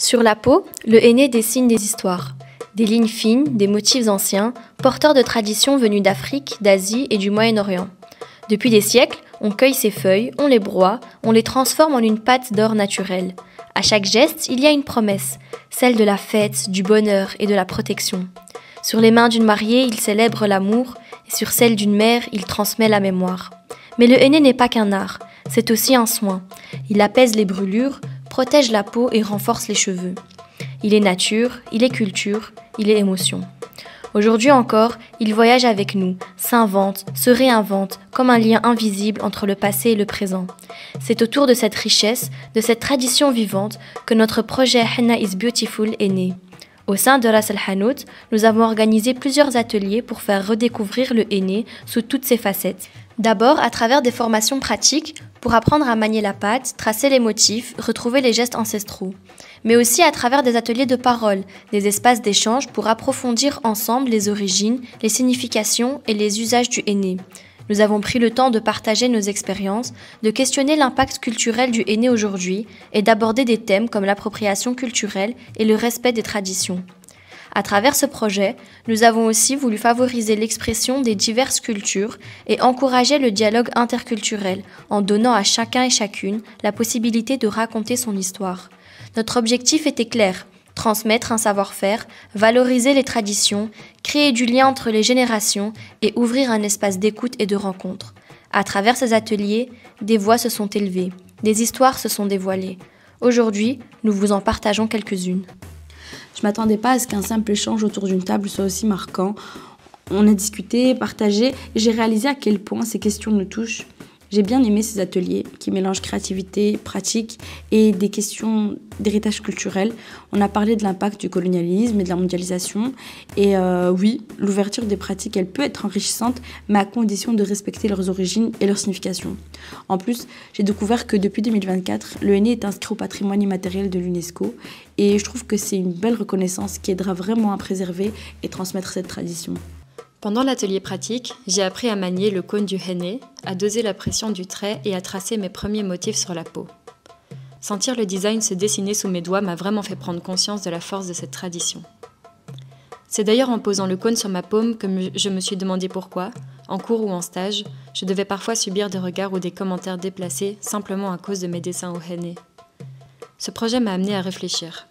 Sur la peau, le henné dessine des histoires. Des lignes fines, des motifs anciens, porteurs de traditions venues d'Afrique, d'Asie et du Moyen-Orient. Depuis des siècles, on cueille ces feuilles, on les broie, on les transforme en une pâte d'or naturelle. À chaque geste, il y a une promesse, celle de la fête, du bonheur et de la protection. Sur les mains d'une mariée, il célèbre l'amour, et sur celle d'une mère, il transmet la mémoire. Mais le henné n'est pas qu'un art, c'est aussi un soin. Il apaise les brûlures, protège la peau et renforce les cheveux. Il est nature, il est culture, il est émotion. Aujourd'hui encore, il voyage avec nous, s'invente, se réinvente, comme un lien invisible entre le passé et le présent. C'est autour de cette richesse, de cette tradition vivante, que notre projet Henna is Beautiful est né. Au sein de Ras El Hanout, nous avons organisé plusieurs ateliers pour faire redécouvrir le henné sous toutes ses facettes. D'abord à travers des formations pratiques pour apprendre à manier la pâte, tracer les motifs, retrouver les gestes ancestraux. Mais aussi à travers des ateliers de parole, des espaces d'échange pour approfondir ensemble les origines, les significations et les usages du henné. Nous avons pris le temps de partager nos expériences, de questionner l'impact culturel du henné aujourd'hui et d'aborder des thèmes comme l'appropriation culturelle et le respect des traditions. À travers ce projet, nous avons aussi voulu favoriser l'expression des diverses cultures et encourager le dialogue interculturel en donnant à chacun et chacune la possibilité de raconter son histoire. Notre objectif était clair, transmettre un savoir-faire, valoriser les traditions, créer du lien entre les générations et ouvrir un espace d'écoute et de rencontre. À travers ces ateliers, des voix se sont élevées, des histoires se sont dévoilées. Aujourd'hui, nous vous en partageons quelques-unes. Je ne m'attendais pas à ce qu'un simple échange autour d'une table soit aussi marquant. On a discuté, partagé, et j'ai réalisé à quel point ces questions nous touchent. J'ai bien aimé ces ateliers qui mélangent créativité, pratique et des questions d'héritage culturel. On a parlé de l'impact du colonialisme et de la mondialisation. Et oui, l'ouverture des pratiques, elle peut être enrichissante, mais à condition de respecter leurs origines et leur signification. En plus, j'ai découvert que depuis 2024, le henné est inscrit au patrimoine immatériel de l'UNESCO. Et je trouve que c'est une belle reconnaissance qui aidera vraiment à préserver et transmettre cette tradition. Pendant l'atelier pratique, j'ai appris à manier le cône du henné, à doser la pression du trait et à tracer mes premiers motifs sur la peau. Sentir le design se dessiner sous mes doigts m'a vraiment fait prendre conscience de la force de cette tradition. C'est d'ailleurs en posant le cône sur ma paume que je me suis demandé pourquoi, en cours ou en stage, je devais parfois subir des regards ou des commentaires déplacés simplement à cause de mes dessins au henné. Ce projet m'a amené à réfléchir.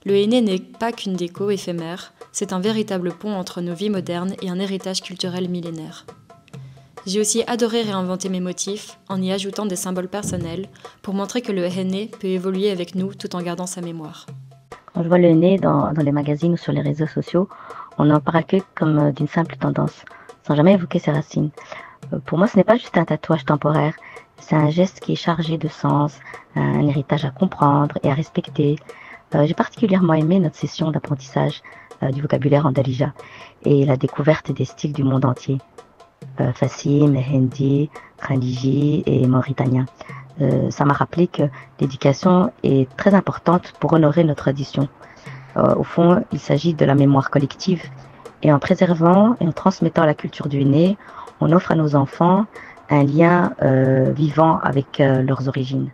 Le henné n'est pas qu'une déco éphémère, c'est un véritable pont entre nos vies modernes et un héritage culturel millénaire. J'ai aussi adoré réinventer mes motifs en y ajoutant des symboles personnels pour montrer que le henné peut évoluer avec nous tout en gardant sa mémoire. Quand je vois le henné dans les magazines ou sur les réseaux sociaux, on en parle que comme d'une simple tendance, sans jamais évoquer ses racines. Pour moi, ce n'est pas juste un tatouage temporaire, c'est un geste qui est chargé de sens, un héritage à comprendre et à respecter. J'ai particulièrement aimé notre session d'apprentissage du vocabulaire en Darija et la découverte des styles du monde entier. Fassim, Hindi, Khaliji et mauritanien. Ça m'a rappelé que l'éducation est très importante pour honorer nos traditions. Au fond, il s'agit de la mémoire collective et en préservant et en transmettant la culture du henné, on offre à nos enfants un lien vivant avec leurs origines.